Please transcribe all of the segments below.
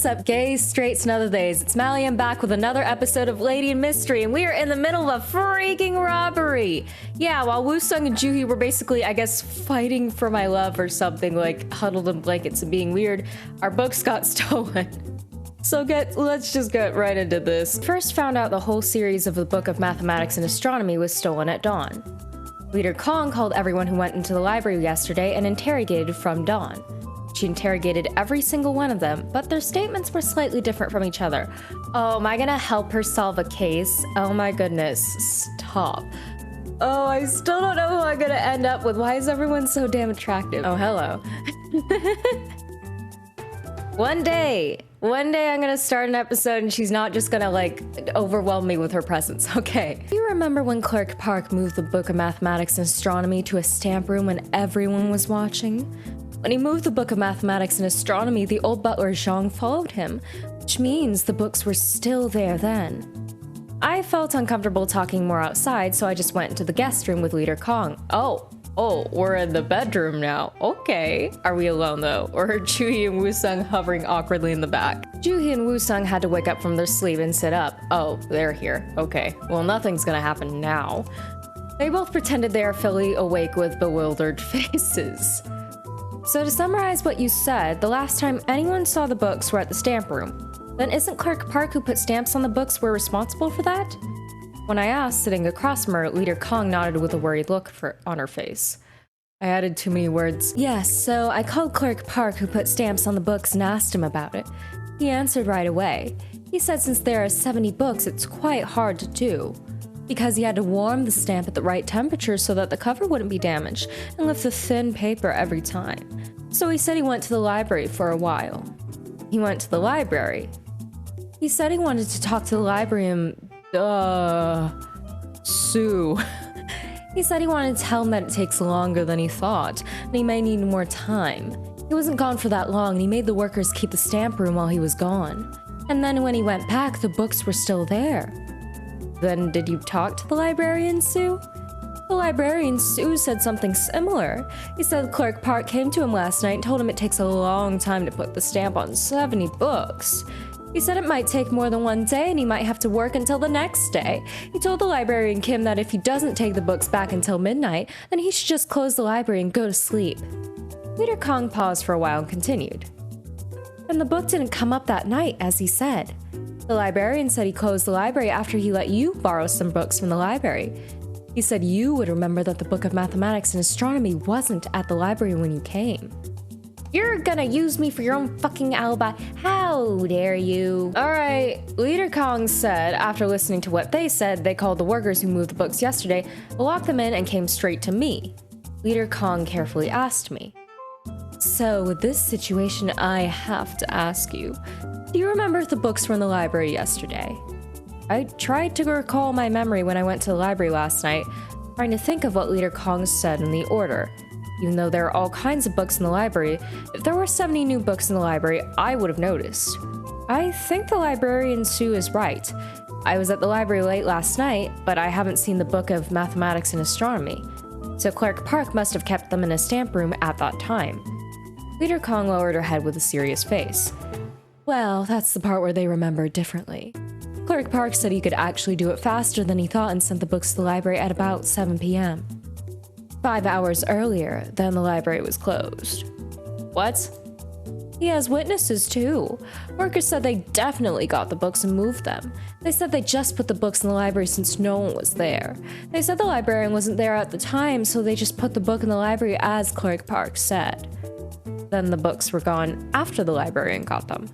What's up, gays, straights, and other days? It's Mally. I'm back with another episode of Lady in Mystery, and we are in the middle of a freaking robbery. Yeah, while Woo-sung and Juhi were basically, I guess, fighting for my love or something, like huddled in blankets and being weird, our books got stolen. So let's just get right into this. First found out the whole series of the Book of Mathematics and Astronomy was stolen at dawn. Leader Kong called everyone who went into the library yesterday and interrogated from dawn. She interrogated every single one of them, but their statements were slightly different from each other. Oh, am I gonna help her solve a case? Oh my goodness, stop. Oh, I still don't know who I'm gonna end up with. Why is everyone so damn attractive? Oh, hello. One day I'm gonna start an episode and she's not just gonna like overwhelm me with her presence, okay? Do you remember when Clerk Park moved the Book of Mathematics and Astronomy to a stamp room when everyone was watching? When he moved the Book of Mathematics and Astronomy, the old butler Zhang followed him, which means the books were still there then. I felt uncomfortable talking more outside, so I just went into the guest room with Leader Kong. Oh, we're in the bedroom now. Okay. Are we alone though? Or are Juhi and Woo-sung hovering awkwardly in the back? Juhi and Woo-sung had to wake up from their sleep and sit up. Oh, they're here. Okay. Well, nothing's gonna happen now. They both pretended they are fully awake with bewildered faces. So to summarize what you said, the last time anyone saw the books were at the stamp room. Then isn't Clerk Park who put stamps on the books were responsible for that? When I asked, sitting across from her, Leader Kong nodded with a worried look on her face. I added too many words. Yes, so I called Clerk Park who put stamps on the books and asked him about it. He answered right away. He said since there are 70 books, it's quite hard to do. Because he had to warm the stamp at the right temperature so that the cover wouldn't be damaged and lift the thin paper every time. So he said he went to the library for a while. He went to the library. He said he wanted to talk to the librarian, Sue. He said he wanted to tell him that it takes longer than he thought, and he may need more time. He wasn't gone for that long, and he made the workers keep the stamp room while he was gone. And then when he went back, the books were still there. Then did you talk to the librarian, Sue? The librarian, Sue, said something similar. He said Clerk Park came to him last night and told him it takes a long time to put the stamp on 70 books. He said it might take more than one day and he might have to work until the next day. He told the librarian Kim that if he doesn't take the books back until midnight, then he should just close the library and go to sleep. Leader Kong paused for a while and continued. And the book didn't come up that night, as he said. The librarian said he closed the library after he let you borrow some books from the library. He said you would remember that the Book of Mathematics and Astronomy wasn't at the library when you came. You're gonna use me for your own fucking alibi. How dare you? Alright, Leader Kong said after listening to what they said, they called the workers who moved the books yesterday, locked them in, and came straight to me. Leader Kong carefully asked me. So with this situation, I have to ask you. Do you remember if the books were in the library yesterday? I tried to recall my memory when I went to the library last night, trying to think of what Leader Kong said in the order. Even though there are all kinds of books in the library, if there were 70 new books in the library, I would have noticed. I think the librarian Sue is right. I was at the library late last night, but I haven't seen the Book of Mathematics and Astronomy. So Clerk Park must have kept them in a stamp room at that time. Leader Kong lowered her head with a serious face. Well, that's the part where they remembered differently. Clerk Park said he could actually do it faster than he thought and sent the books to the library at about 7 p.m. 5 hours earlier, then the library was closed. What? He has witnesses too. Workers said they definitely got the books and moved them. They said they just put the books in the library since no one was there. They said the librarian wasn't there at the time, so they just put the book in the library as Clerk Park said. Then the books were gone after the librarian got them.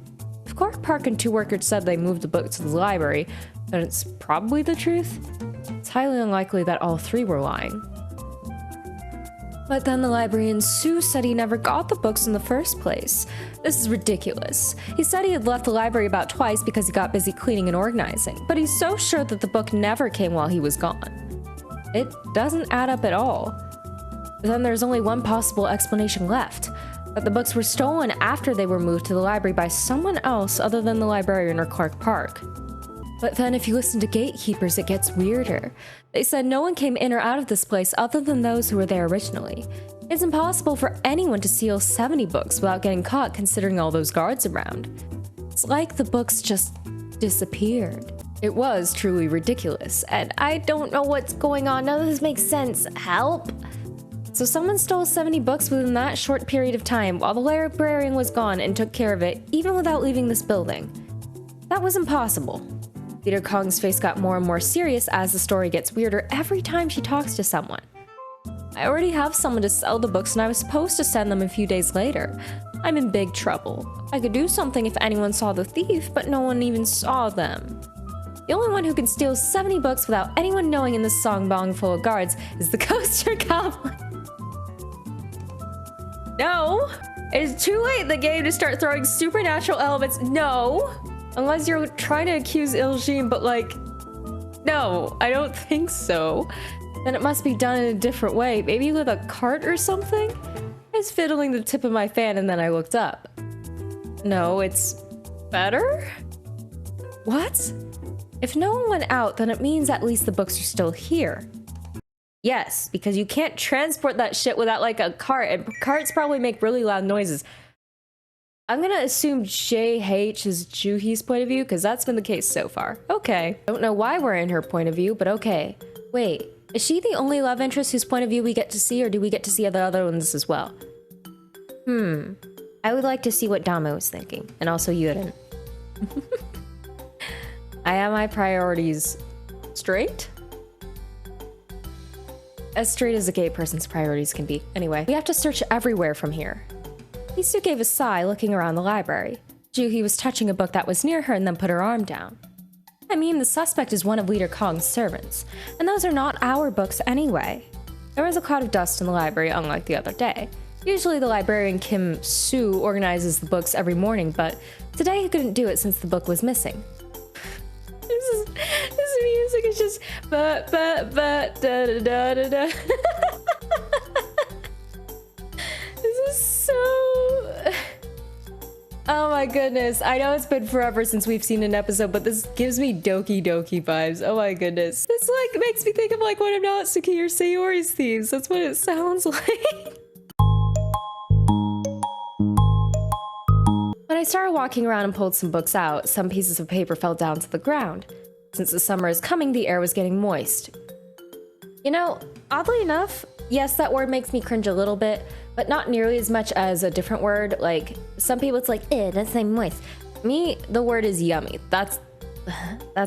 If Clerk Park and two workers said they moved the book to the library, then it's probably the truth. It's highly unlikely that all three were lying. But then the librarian Sue said he never got the books in the first place. This is ridiculous. He said he had left the library about twice because he got busy cleaning and organizing, but he's so sure that the book never came while he was gone. It doesn't add up at all. Then there's only one possible explanation left. That the books were stolen after they were moved to the library by someone else other than the librarian or Clerk Park. But then if you listen to gatekeepers, it gets weirder. They said no one came in or out of this place other than those who were there originally. It's impossible for anyone to steal 70 books without getting caught considering all those guards around. It's like the books just disappeared. It was truly ridiculous, and I don't know what's going on. None of this makes sense. Help! So someone stole 70 books within that short period of time while the librarian was gone and took care of it, even without leaving this building. That was impossible. Leader Kong's face got more and more serious as the story gets weirder every time she talks to someone. I already have someone to sell the books and I was supposed to send them a few days later. I'm in big trouble. I could do something if anyone saw the thief, but no one even saw them. The only one who can steal 70 books without anyone knowing in this songbong full of guards is the coaster goblin. No! It's too late in the game to start throwing supernatural elements. No! Unless you're trying to accuse Il'jin, but like... No, I don't think so. Then it must be done in a different way. Maybe with a cart or something? I was fiddling the tip of my fan and then I looked up. No, it's... better? What? If no one went out, then it means at least the books are still here. Yes, because you can't transport that shit without like a cart, and carts probably make really loud noises. I'm gonna assume JH is Juhi's point of view, because that's been the case so far. Okay. Don't know why we're in her point of view, but okay. Wait, is she the only love interest whose point of view we get to see, or do we get to see the other ones as well? I would like to see what Damo was thinking, and also Yurin. I have my priorities straight? As straight as a gay person's priorities can be. Anyway, we have to search everywhere from here. Hisu gave a sigh, looking around the library. Juhi was touching a book that was near her and then put her arm down. I mean, the suspect is one of Leader Kong's servants, and those are not our books anyway. There was a cloud of dust in the library, unlike the other day. Usually the librarian Kim Soo organizes the books every morning, but today he couldn't do it since the book was missing. This music is just da da da da da. This is so... Oh my goodness. I know it's been forever since we've seen an episode, but this gives me Doki Doki vibes. Oh my goodness. This like makes me think of like one of Natsuki or Sayori's themes. That's what it sounds like. When I started walking around and pulled some books out, some pieces of paper fell down to the ground. Since the summer is coming, the air was getting moist. You know, oddly enough, yes, that word makes me cringe a little bit, but not nearly as much as a different word. Like, some people it's like, that's like moist. Me, the word is yummy. That's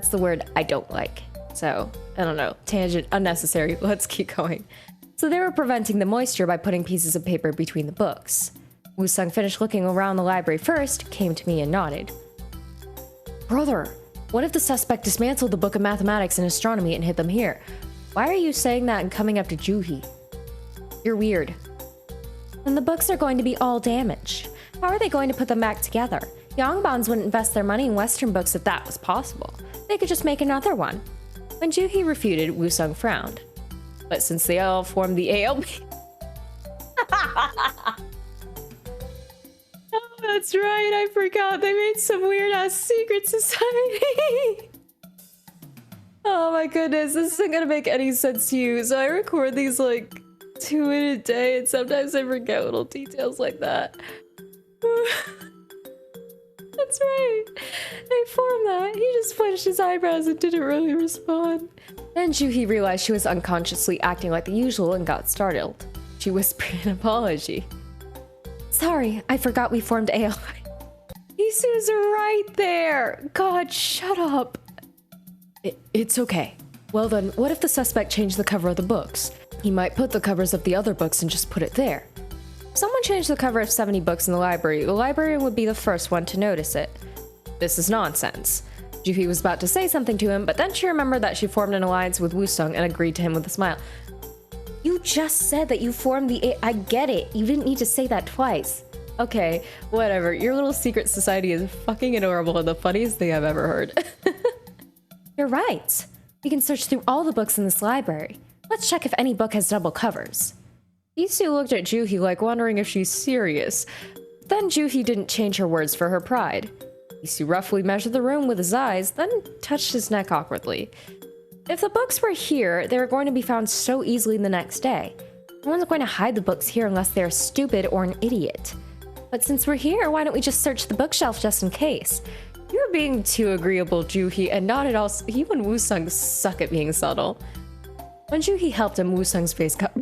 the word I don't like. So, I don't know, tangent, unnecessary, let's keep going. So they were preventing the moisture by putting pieces of paper between the books. Woo-sung finished looking around the library first, came to me and nodded. Brother, what if the suspect dismantled the book of mathematics and astronomy and hid them here? Why are you saying that and coming up to Juhi? You're weird. And the books are going to be all damaged. How are they going to put them back together? Yongbans wouldn't invest their money in Western books if that was possible. They could just make another one. When Juhi refuted, Woo-sung frowned. But since they all formed the ALB... That's right, I forgot. They made some weird-ass secret society. Oh my goodness, this isn't gonna make any sense to you. So I record these like 2 in a day, and sometimes I forget little details like that. That's right. I formed that. He just flinched his eyebrows and didn't really respond. Then Juhi realized she was unconsciously acting like the usual and got startled. She whispered an apology. Sorry, I forgot we formed ALI. Isu's right there! God, shut up! It's okay. Well then, what if the suspect changed the cover of the books? He might put the covers of the other books and just put it there. If someone changed the cover of 70 books in the librarian would be the first one to notice it. This is nonsense. Juhi was about to say something to him, but then she remembered that she formed an alliance with Woo-sung and agreed to him with a smile. You just said that you formed the I get it. You didn't need to say that twice. Okay, whatever. Your little secret society is fucking adorable and the funniest thing I've ever heard. You're right. We can search through all the books in this library. Let's check if any book has double covers. Isu looked at Juhi like wondering if she's serious. Then Juhi didn't change her words for her pride. Isu roughly measured the room with his eyes, then touched his neck awkwardly. If the books were here, they were going to be found so easily the next day. No one's going to hide the books here unless they're stupid or an idiot. But since we're here, why don't we just search the bookshelf just in case? You're being too agreeable, Juhi, and not at all. You and Woo-sung suck at being subtle. When Juhi helped him, Woo-sung's face got...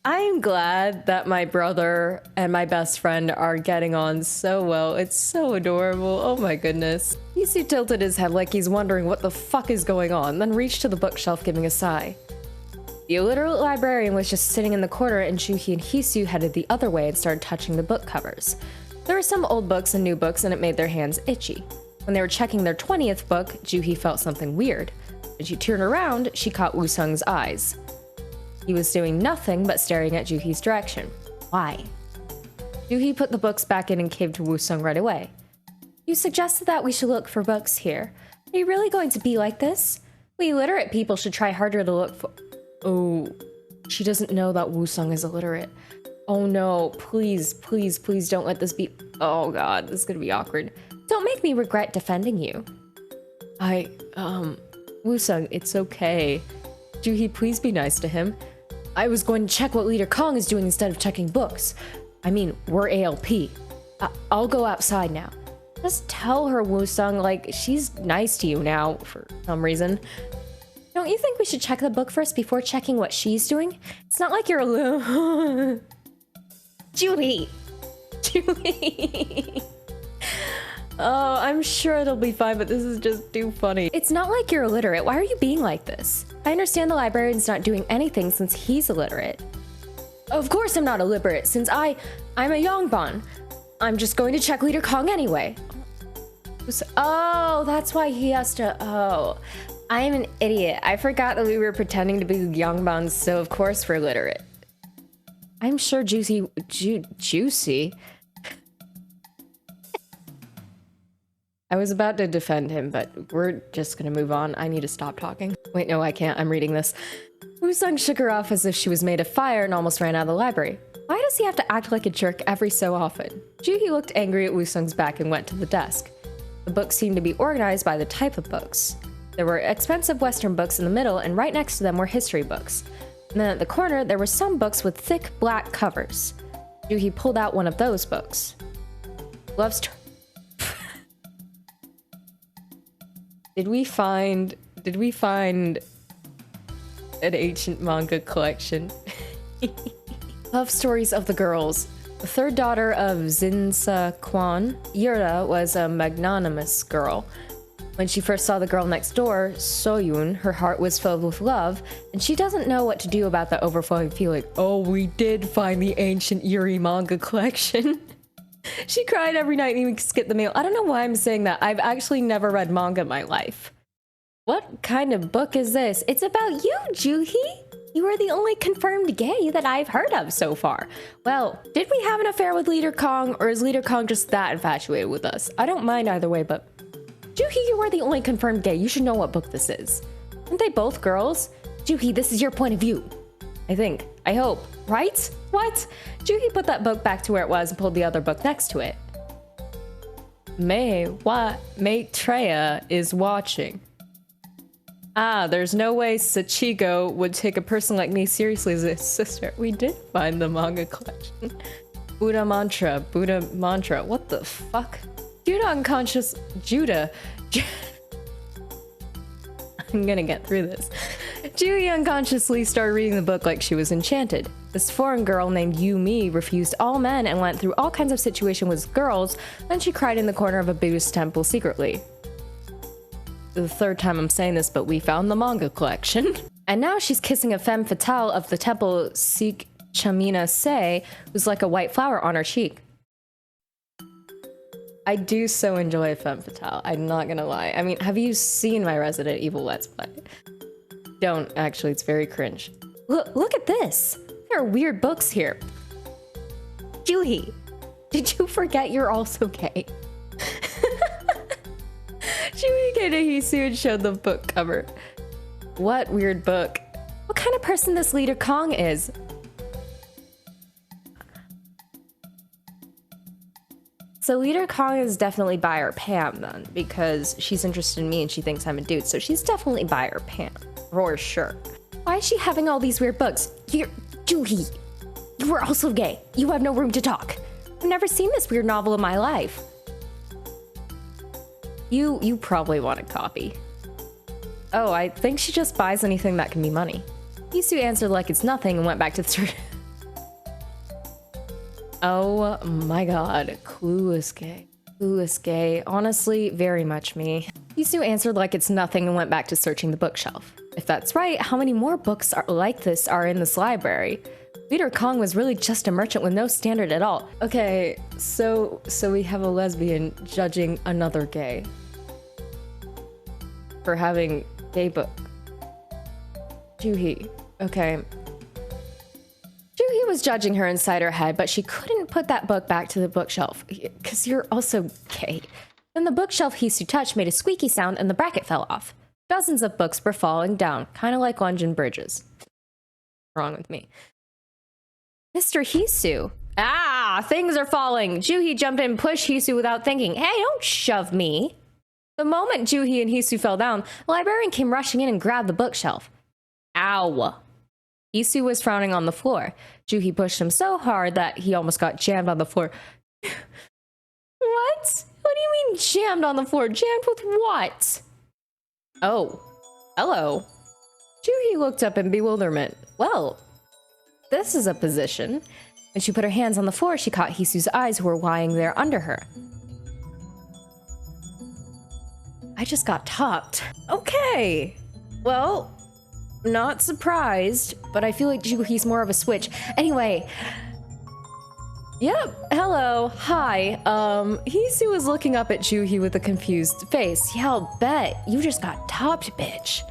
I'm glad that my brother and my best friend are getting on so well. It's so adorable. Oh my goodness. Hisu tilted his head like he's wondering what the fuck is going on, then reached to the bookshelf, giving a sigh. The illiterate librarian was just sitting in the corner, and Juhi and Hisu headed the other way and started touching the book covers. There were some old books and new books, and it made their hands itchy. When they were checking their 20th book, Juhi felt something weird. When she turned around, she caught Woo-sung's eyes. He was doing nothing but staring at Juhi's direction. Why? Juhi put the books back in and caved to Woo-sung right away. You suggested that we should look for books here. Are you really going to be like this? We illiterate people should try harder to look for... Oh, she doesn't know that Woo-sung is illiterate. Oh no, please, please, please don't let this be... Oh god, this is gonna be awkward. Don't make me regret defending you. Woo-sung, it's okay. Juhi, please be nice to him. I was going to check what Leader Kong is doing instead of checking books. I mean, we're ALP. I'll go outside now. Just tell her, Woo-sung, like, she's nice to you now, for some reason. Don't you think we should check the book first before checking what she's doing? It's not like you're a little... Juhi! Juhi! Oh, I'm sure it'll be fine, but this is just too funny. It's not like you're illiterate. Why are you being like this? I understand the librarian's not doing anything since he's illiterate. Of course I'm not illiterate, since I'm a Yongbon. I'm just going to check Leader Kong anyway. Oh, that's why he has to... Oh, I am an idiot. I forgot that we were pretending to be Yongbons, so of course we're literate. I'm sure Juicy... Juicy? I was about to defend him, but we're just gonna move on. I need to stop talking. Wait, no, I can't. I'm reading this. Woo-sung shook her off as if she was made of fire and almost ran out of the library. Why does he have to act like a jerk every so often? Juhi looked angry at Woo-sung's back and went to the desk. The books seemed to be organized by the type of books. There were expensive Western books in the middle, and right next to them were history books. And then at the corner, there were some books with thick black covers. Juhi pulled out one of those books. Love Story. Did we find an ancient manga collection? Love Stories of the Girls. The third daughter of Jinsa Kwan, Yura was a magnanimous girl. When she first saw the girl next door, Soyun, her heart was filled with love, and she doesn't know what to do about the overflowing feeling. Oh, we did find the ancient Yuri manga collection. She cried every night and even skipped the meal. I don't know why I'm saying that. I've actually never read manga in my life. What kind of book is this? It's about you, Juhi. You are the only confirmed gay that I've heard of so far. Well, did we have an affair with Leader Kong, or is Leader Kong just that infatuated with us? I don't mind either way, but... Juhi, you are the only confirmed gay. You should know what book this is. Aren't they both girls? Juhi, this is your point of view. I think. I hope. Right? What? Juhi put that book back to where it was and pulled the other book next to it. Maitreya is watching. Ah, there's no way Sachiko would take a person like me seriously as a sister. We did find the manga collection. Buddha mantra. What the fuck? Judah. I'm gonna get through this. Juhi unconsciously started reading the book like she was enchanted. This foreign girl named Yumi refused all men and went through all kinds of situations with girls, then she cried in the corner of a Buddhist temple secretly. The third time I'm saying this, but we found the manga collection. And now she's kissing a femme fatale of the temple Sikh Chamina Se, who's like a white flower on her cheek. I do so enjoy a femme fatale, I'm not gonna lie. I mean, have you seen my Resident Evil Let's Play? Don't, actually, it's very cringe. Look at this! There are weird books here. Juhi, did you forget you're also gay? Juhi came to Hisu and showed the book cover. What weird book? What kind of person this Leader Kong is? So Leader Kong is definitely bi or pan then, because she's interested in me and she thinks I'm a dude, so she's definitely bi or pan, for sure. Why is she having all these weird books? Juhi, You are also gay. You have no room to talk. I've never seen this weird novel in my life. You probably want a copy. Oh, I think she just buys anything that can be money. Hisu answered like it's nothing and went back to the Oh my god, clueless gay. Clueless gay. Honestly, very much me. Hisu answered like it's nothing and went back to searching the bookshelf. If that's right, how many more books like this are in this library? Leader Kong was really just a merchant with no standard at all. Okay, so we have a lesbian judging another gay for having gay book. Juhi. Okay. Juhi was judging her inside her head, but she couldn't put that book back to the bookshelf because you're also gay. Then the bookshelf Hisu touched made a squeaky sound and the bracket fell off. Dozens of books were falling down, kind of like London bridges. Wrong with me. Mr. Hisu. Ah, things are falling. Juhi jumped in and pushed Hisu without thinking. Hey, don't shove me. The moment Juhi and Hisu fell down, the librarian came rushing in and grabbed the bookshelf. Ow. Hisu was frowning on the floor. Juhi pushed him so hard that he almost got jammed on the floor. What? What do you mean jammed on the floor? Jammed with what? Oh, hello. Juhi looked up in bewilderment. Well, this is a position. When she put her hands on the floor, she caught Hisu's eyes who were lying there under her. I just got topped. Okay. Well, not surprised, but I feel like Juhi's more of a switch. Anyway. Yep, hello, hi. Hisu was looking up at Juhi with a confused face. Yeah, I'll bet. You just got topped, bitch.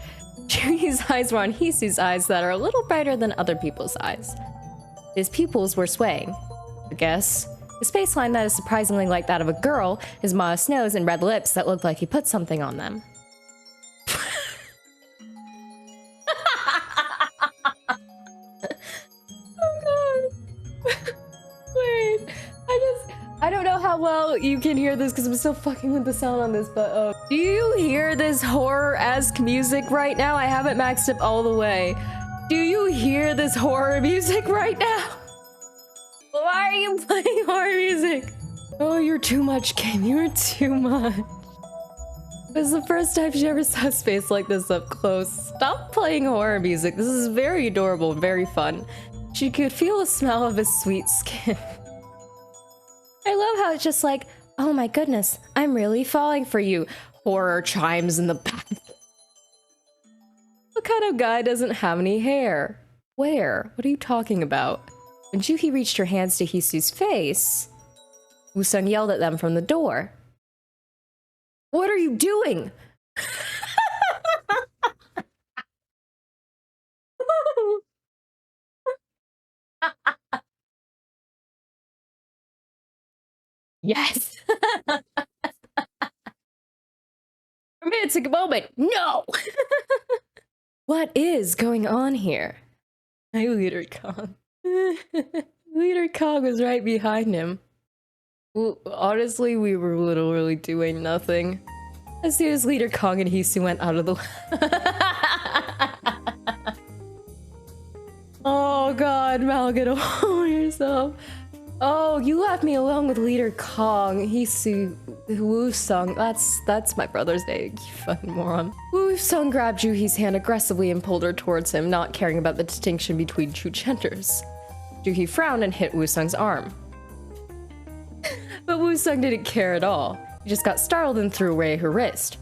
Juhi's eyes were on Hisu's eyes that are a little brighter than other people's eyes. His pupils were swaying, I guess. His faceline that is surprisingly like that of a girl, his modest nose and red lips that looked like he put something on them. I don't know how well you can hear this because I'm still fucking with the sound on this, but do you hear this horror-esque music right now? I haven't maxed up all the way. Do you hear this horror music right now? Why are you playing horror music? Oh, you're too much, Kim. You're too much. It was the first time she ever saw his face like this up close. Stop playing horror music. This is very adorable and very fun. She could feel the smell of his sweet skin. I love how it's just like, oh my goodness, I'm really falling for you. Horror chimes in the back. What kind of guy doesn't have any hair? Where? What are you talking about? When Juhi reached her hands to Hisu's face, Woo-sung yelled at them from the door. What are you doing? Yes. Romantic moment. No. What is going on here? Hi, Leader Kong. Leader Kong was right behind him. Well, honestly, we were literally doing nothing. As soon as Leader Kong and Hisu went out of the Oh god, Mal, get over yourself. Oh, you left me alone with Leader Kong. Hisu, Woo-sung. That's my brother's name, you fucking moron. Woo-sung grabbed Juhi's hand aggressively and pulled her towards him, not caring about the distinction between two genders. Juhi frowned and hit Woo-sung's arm. But Woo-sung didn't care at all. He just got startled and threw away her wrist.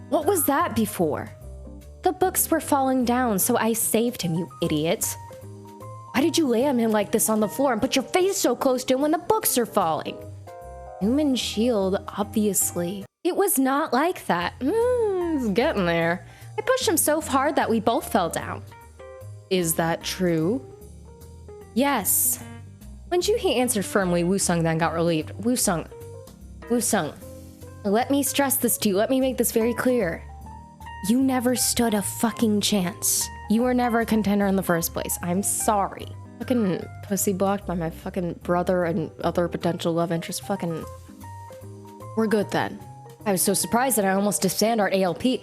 What was that before? The books were falling down, so I saved him, you idiot. Why did you lay on him like this on the floor and put your face so close to him when the books are falling? Human shield, obviously. It was not like that. It's getting there. I pushed him so hard that we both fell down. Is that true? Yes. When Juhi answered firmly, Woo-sung then got relieved. Woo-sung. Let me stress this to you. Let me make this very clear. You never stood a fucking chance. You were never a contender in the first place. I'm sorry. Fucking pussy blocked by my fucking brother and other potential love interest. Fucking... We're good then. I was so surprised that I almost disbanded our ALP.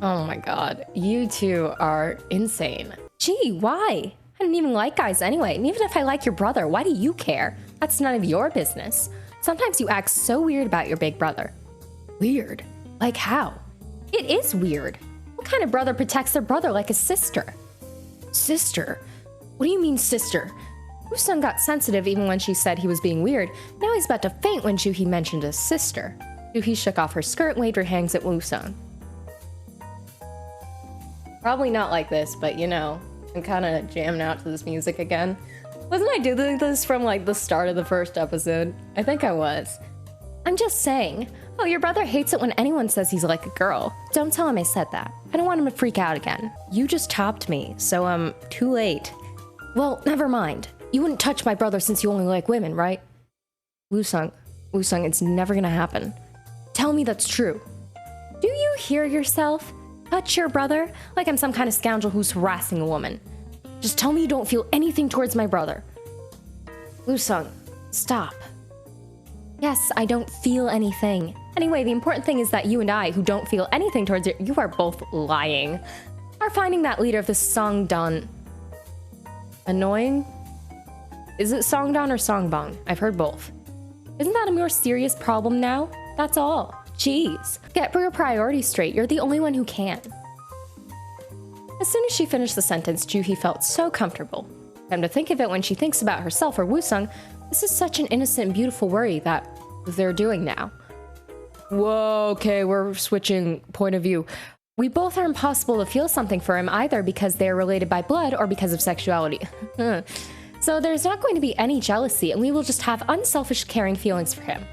Oh my god. You two are insane. Gee, why? I didn't even like guys anyway, and even if I like your brother, why do you care? That's none of your business. Sometimes you act so weird about your big brother. Weird? Like how? It is weird. What kind of brother protects their brother like a sister? Sister? What do you mean sister? Woo-sung got sensitive even when she said he was being weird. Now he's about to faint when Juhi mentioned his sister. Juhi shook off her skirt and waved her hands at Woo-sung. Probably not like this, but you know, I'm kind of jamming out to this music again. Wasn't I doing this from like the start of the first episode? I think I was. I'm just saying. Oh, your brother hates it when anyone says he's like a girl. Don't tell him I said that. I don't want him to freak out again. You just topped me, so too late. Well, never mind. You wouldn't touch my brother since you only like women, right? Woo-sung, it's never gonna happen. Tell me that's true. Do you hear yourself? Touch your brother? Like I'm some kind of scoundrel who's harassing a woman. Just tell me you don't feel anything towards my brother. Woo-sung, stop. Yes, I don't feel anything. Anyway, the important thing is that you and I, who don't feel anything towards you are both lying, are finding that leader of the Songdan annoying? Is it Songdan or Songbong? I've heard both. Isn't that a more serious problem now? That's all. Jeez. Get your priorities straight. You're the only one who can. As soon as she finished the sentence, Juhi felt so comfortable. Come to think of it, when she thinks about herself or Woo-sung, this is such an innocent and beautiful worry that they're doing now. Whoa, okay, we're switching point of view. We both are impossible to feel something for him either because they are related by blood or because of sexuality. So there's not going to be any jealousy, and we will just have unselfish, caring feelings for him.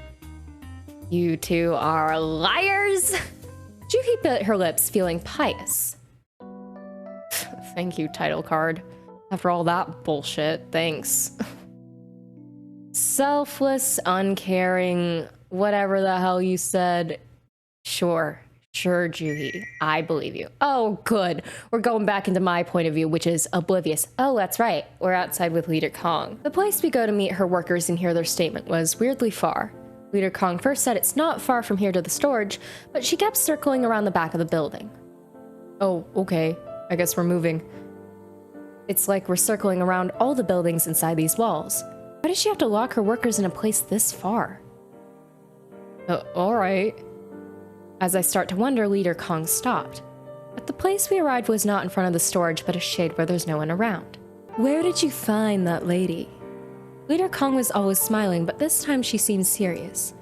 You two are liars! Juhi bit her lips, feeling pious. Thank you, title card. After all that bullshit, thanks. Selfless, uncaring, whatever the hell you said. Sure, Juhi, I believe you. Oh, good. We're going back into my point of view, which is oblivious. Oh, that's right. We're outside with Leader Kong. The place we go to meet her workers and hear their statement was weirdly far. Leader Kong first said it's not far from here to the storage, but she kept circling around the back of the building. Oh, okay. I guess we're moving. It's like we're circling around all the buildings inside these walls. Why does she have to lock her workers in a place this far? Alright. As I start to wonder, Leader Kong stopped. But the place we arrived was not in front of the storage, but a shade where there's no one around. Where did you find that lady? Leader Kong was always smiling, but this time she seemed serious.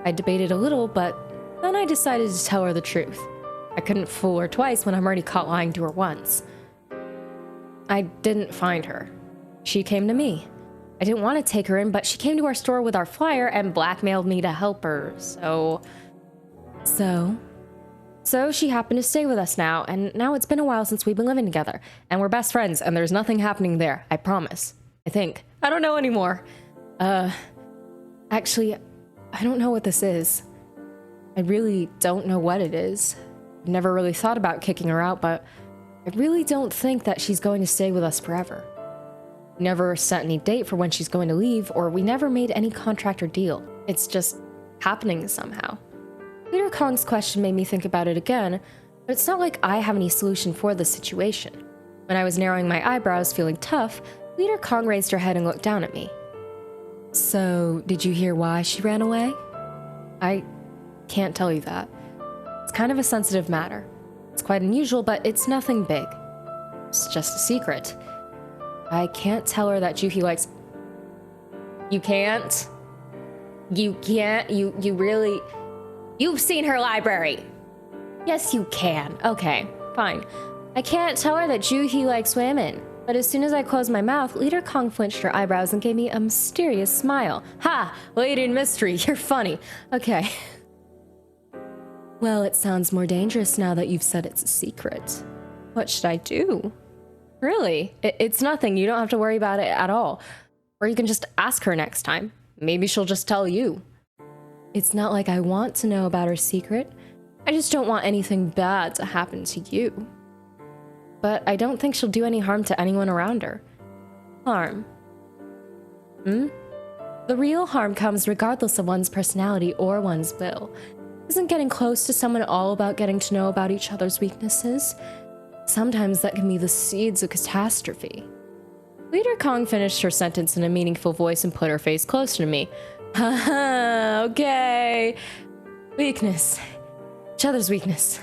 I debated a little, but then I decided to tell her the truth. I couldn't fool her twice when I'm already caught lying to her once. I didn't find her. She came to me. I didn't want to take her in, but she came to our store with our flyer and blackmailed me to help her, So she happened to stay with us now, and now it's been a while since we've been living together, and we're best friends, and there's nothing happening there, I promise. I think. I don't know anymore. Actually, I don't know what this is. I really don't know what it is. I've never really thought about kicking her out, but I really don't think that she's going to stay with us forever. We never set any date for when she's going to leave, or we never made any contract or deal. It's just happening somehow. Leader Kong's question made me think about it again, but it's not like I have any solution for the situation. When I was narrowing my eyebrows, feeling tough, Leader Kong raised her head and looked down at me. So, did you hear why she ran away? I can't tell you that. It's kind of a sensitive matter. It's quite unusual, but it's nothing big. It's just a secret. I can't tell her that Juhi likes... You can't? You can't? You really... You've seen her library! Yes, you can. Okay, fine. I can't tell her that Juhi likes women. But as soon as I closed my mouth, Leader Kong flinched her eyebrows and gave me a mysterious smile. Ha! Lady in mystery, you're funny. Okay. Well, it sounds more dangerous now that you've said it's a secret. What should I do? Really? It's nothing. You don't have to worry about it at all. Or you can just ask her next time. Maybe she'll just tell you. It's not like I want to know about her secret. I just don't want anything bad to happen to you. But I don't think she'll do any harm to anyone around her. Harm? The real harm comes regardless of one's personality or one's will. Isn't getting close to someone all about getting to know about each other's weaknesses? Sometimes that can be the seeds of catastrophe. Leader Kong finished her sentence in a meaningful voice and put her face closer to me. Haha, okay. Weakness. Each other's weakness.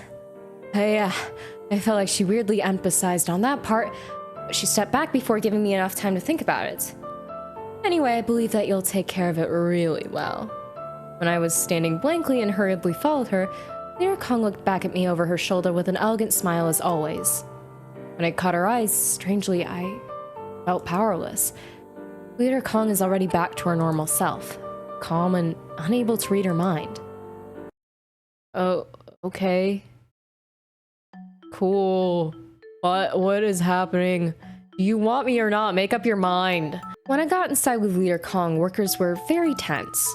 I felt like she weirdly emphasized on that part, but she stepped back before giving me enough time to think about it. Anyway, I believe that you'll take care of it really well. When I was standing blankly and hurriedly followed her, Leader Kong looked back at me over her shoulder with an elegant smile as always. When I caught her eyes, strangely, I felt powerless. Leader Kong is already back to her normal self, calm and unable to read her mind. Oh, okay. Cool. What is happening? Do you want me or not? Make up your mind. When I got inside with Leader Kong, workers were very tense.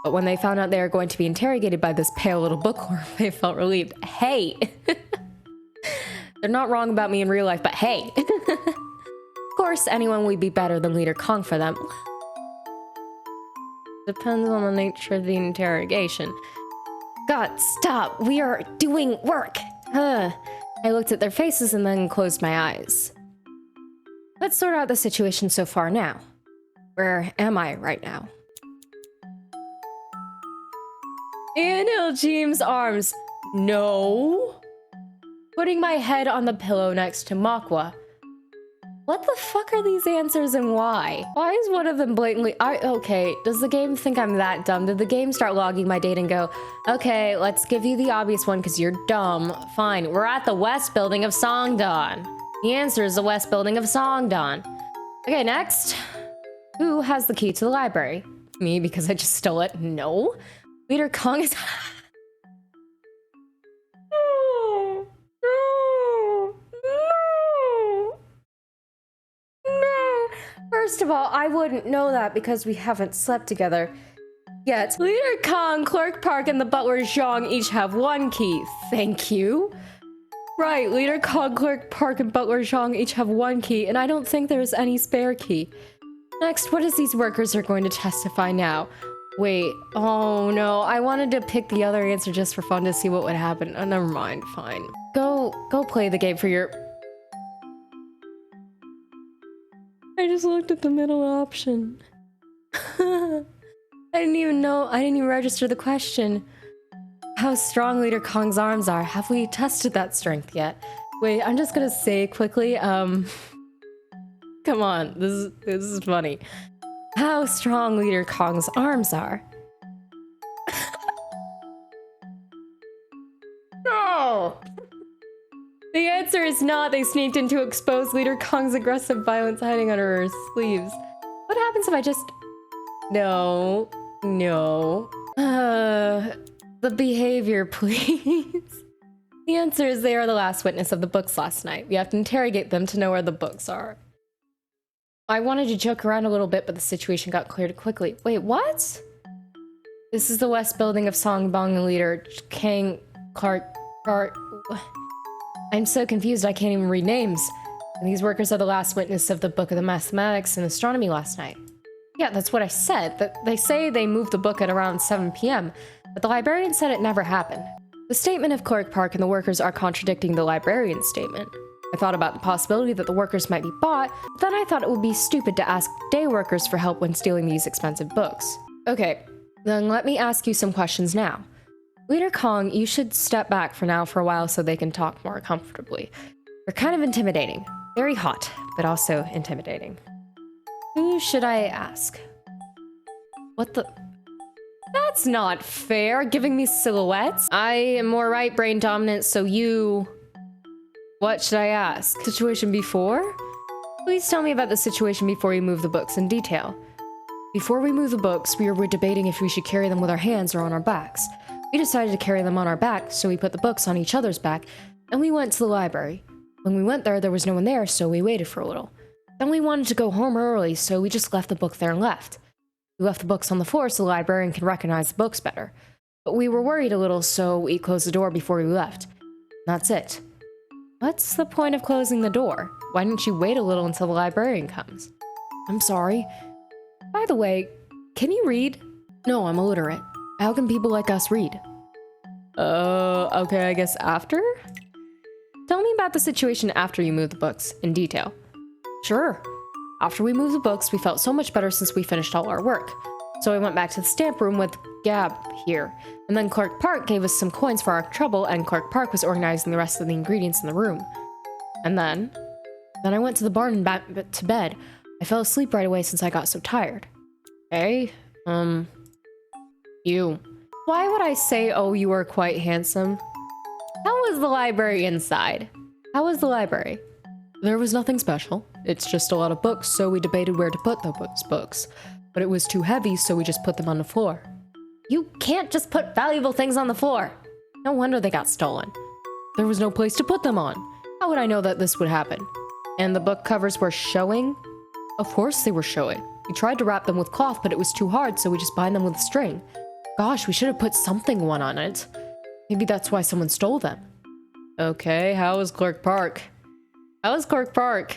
But when they found out they were going to be interrogated by this pale little bookworm, they felt relieved. Hey! They're not wrong about me in real life, but hey! Of course, anyone would be better than Leader Kong for them. Depends on the nature of the interrogation. God, stop! We are doing work! I looked at their faces and then closed my eyes. Let's sort out the situation so far now. Where am I right now? In Iljim's arms. No. Putting my head on the pillow next to Makwa. What the fuck are these answers and why? Why is one of them blatantly— okay, does the game think I'm that dumb? Did the game start logging my data and go, okay, let's give you the obvious one because you're dumb. Fine, we're at the West Building of Songdon. The answer is the West Building of Songdon. Okay, next. Who has the key to the library? Me, because I just stole it. No. Leader Kong is— No. No. No. No. First of all, I wouldn't know that because we haven't slept together yet. Leader Kong, Clerk Park, and the butler Zhang each have one key. Thank you. Right, Leader Kong, Clerk Park, and butler Zhang each have one key, and I don't think there's any spare key. Next, what is these workers are going to testify now? Wait, oh no, I wanted to pick the other answer just for fun to see what would happen. Oh, never mind, fine. Go play the game for your— I just looked at the middle option. I didn't even register the question. How strong Leader Kong's arms are. Have we tested that strength yet? Wait, I'm just gonna say quickly, come on, this is funny. How strong Leader Kong's arms are. No! The answer is not. They sneaked in to expose Leader Kong's aggressive violence hiding under her sleeves. What happens if I just— No. The behavior, please. The answer is they are the last witness of the books last night. We have to interrogate them to know where the books are. I wanted to joke around a little bit, but the situation got cleared quickly. Wait, what? This is the West Building of Songbong Leader Kang Clark. I'm so confused I can't even read names. And these workers are the last witness of the book of the mathematics and astronomy last night. Yeah, that's what I said. They say they moved the book at around 7 p.m., but the librarian said it never happened. The statement of Clerk Park and the workers are contradicting the librarian's statement. I thought about the possibility that the workers might be bought, but then I thought it would be stupid to ask day workers for help when stealing these expensive books. Okay, then let me ask you some questions now. Leader Kong, you should step back for now for a while so they can talk more comfortably. They're kind of intimidating. Very hot, but also intimidating. Who should I ask? What the— That's not fair, giving me silhouettes. I am more right brain dominant, so you— What should I ask? Situation before? Please tell me about the situation before you move the books in detail. Before we move the books, we were debating if we should carry them with our hands or on our backs. We decided to carry them on our backs, so we put the books on each other's back, and we went to the library. When we went there was no one there, so we waited for a little. Then we wanted to go home early, so we just left the book there and left. We left the books on the floor so the librarian can recognize the books better. But we were worried a little, so we closed the door before we left. That's it. What's the point of closing the door? Why didn't you wait a little until the librarian comes? I'm sorry. By the way, can you read? No, I'm illiterate. How can people like us read? Okay, I guess after? Tell me about the situation after you moved the books in detail. Sure. After we moved the books, we felt so much better since we finished all our work. So I went back to the stamp room with Gab here. And then Clark Park gave us some coins for our trouble, and Clark Park was organizing the rest of the ingredients in the room. And then I went to the barn and back to bed. I fell asleep right away since I got so tired. Hey, you. Why would I say, oh, you are quite handsome? How was the library inside? How was the library? There was nothing special. It's just a lot of books, so we debated where to put those books. But it was too heavy, so we just put them on the floor. You can't just put valuable things on the floor. No wonder they got stolen. There was no place to put them on. How would I know that this would happen? And the book covers were showing? Of course they were showing. We tried to wrap them with cloth, but it was too hard, so we just bind them with string. Gosh, we should have put something on it. Maybe that's why someone stole them. Okay, how was Clark Park? How was Clark Park?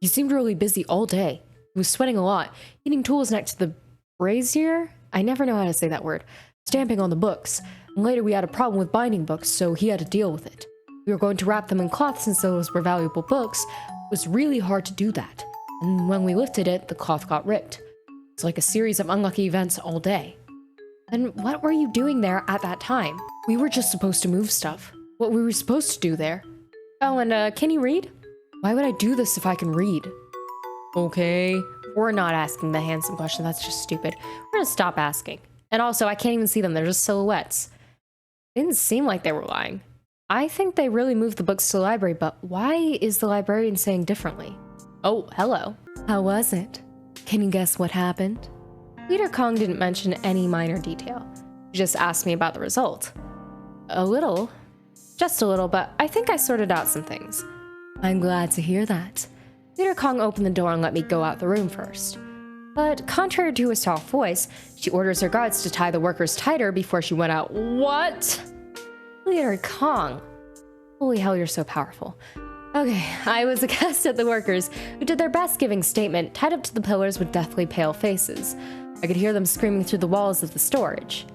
He seemed really busy all day. He was sweating a lot, eating tools next to the brazier? I never know how to say that word. Stamping on the books. And later we had a problem with binding books, so he had to deal with it. We were going to wrap them in cloth since those were valuable books. It was really hard to do that. And when we lifted it, the cloth got ripped. It's like a series of unlucky events all day. And what were you doing there at that time? We were just supposed to move stuff. What were we supposed to do there? Oh, and can you read? Why would I do this if I can read? Okay. We're not asking the handsome question. That's just stupid. We're gonna stop asking. And also, I can't even see them. They're just silhouettes. It didn't seem like they were lying. I think they really moved the books to the library, but why is the librarian saying differently? Oh, hello. How was it? Can you guess what happened? Leader Kong didn't mention any minor detail. He just asked me about the result. A little. Just a little, but I think I sorted out some things. I'm glad to hear that. Leader Kong opened the door and let me go out the room first. But contrary to his soft voice, she orders her guards to tie the workers tighter before she went out. What? Leader Kong. Holy hell, you're so powerful. Okay, I was aghast at the workers, who did their best giving statement, tied up to the pillars with deathly pale faces. I could hear them screaming through the walls of the storage.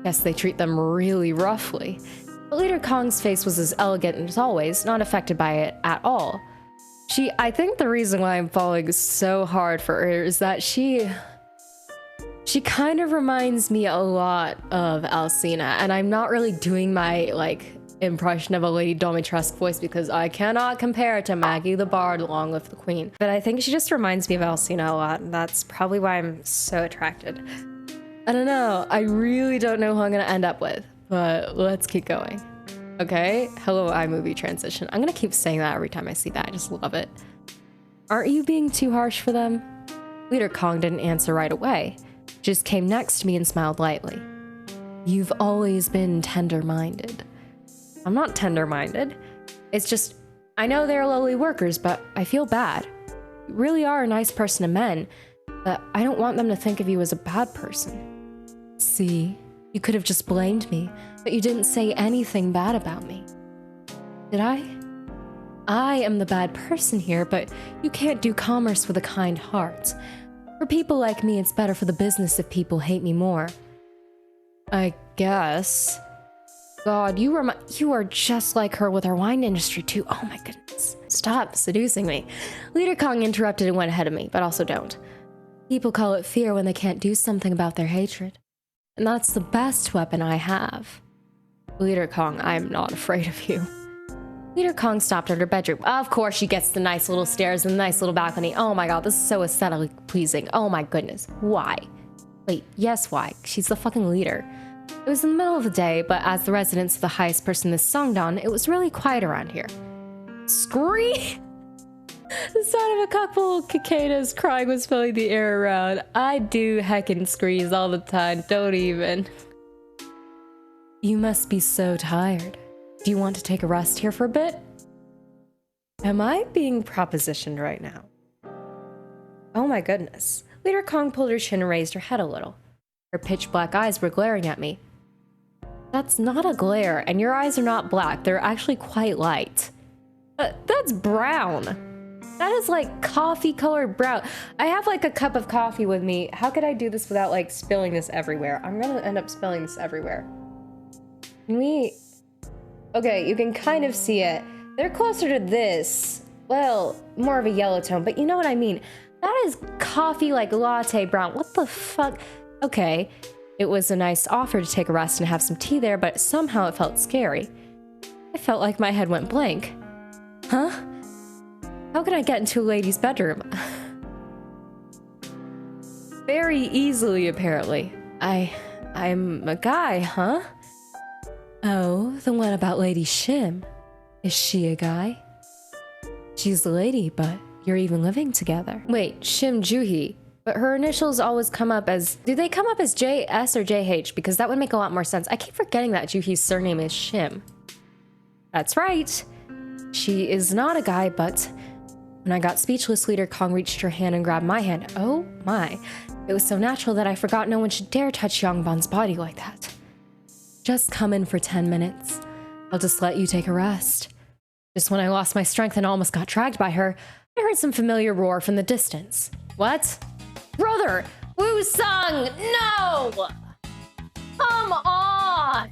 Guess they treat them really roughly. But Leader Kong's face was as elegant as always, not affected by it at all. I think the reason why I'm falling so hard for her is that she kind of reminds me a lot of Alcina, and I'm not really doing my, impression of a Lady Domitresque voice because I cannot compare to Maggie the Bard along with the Queen. But I think she just reminds me of Alcina a lot, and that's probably why I'm so attracted. I don't know. I really don't know who I'm gonna end up with, but let's keep going. Okay, hello iMovie transition. I'm gonna keep saying that every time I see that. I just love it. Aren't you being too harsh for them? Leader Kong didn't answer right away. Just came next to me and smiled lightly. You've always been tender-minded. I'm not tender-minded. It's just, I know they're lowly workers, but I feel bad. You really are a nice person to men, but I don't want them to think of you as a bad person. See, you could have just blamed me, but you didn't say anything bad about me. Did I? I am the bad person here, but you can't do commerce with a kind heart. For people like me, it's better for the business if people hate me more. I guess. God, you are just like her with our wine industry too. Oh my goodness. Stop seducing me. Leader Kong interrupted and went ahead of me, but also don't. People call it fear when they can't do something about their hatred. And that's the best weapon I have. Leader Kong, I'm not afraid of you. Leader Kong stopped at her bedroom. Of course she gets the nice little stairs and the nice little balcony. Oh my god, this is so aesthetically pleasing. Oh my goodness. Why? Wait, yes, why? She's the fucking leader. It was in the middle of the day, but as the residents of the highest person this songed on, it was really quiet around here. Scream! The sound of a couple cicadas crying was filling the air around. I do heckin' screams all the time, don't even. You must be so tired. Do you want to take a rest here for a bit? Am I being propositioned right now? Oh my goodness. Leader Kong pulled her chin and raised her head a little. Her pitch black eyes were glaring at me. That's not a glare, and your eyes are not black. They're actually quite light. That's brown. That is like coffee-colored brown. I have like a cup of coffee with me. How could I do this without like spilling this everywhere? I'm gonna end up spilling this everywhere. Can we... Okay, you can kind of see it. They're closer to this. Well, more of a yellow tone, but you know what I mean. That is coffee like latte brown. What the fuck? Okay, it was a nice offer to take a rest and have some tea there, but somehow it felt scary. I felt like my head went blank. Huh? How can I get into a lady's bedroom? Very easily, apparently. I'm a guy, huh? Oh, then what about Lady Shim? Is she a guy? She's a lady, but you're even living together. Wait, Shim Juhi. But her initials always come up as... Do they come up as JS or JH? Because that would make a lot more sense. I keep forgetting that Juhi's surname is Shim. That's right. She is not a guy, but... When I got speechless, Leader Kong reached her hand and grabbed my hand. Oh my. It was so natural that I forgot no one should dare touch Yongbon's body like that. Just come in for 10 minutes. I'll just let you take a rest. Just when I lost my strength and almost got dragged by her, I heard some familiar roar from the distance. What? Brother! Woo-sung! No! Come on!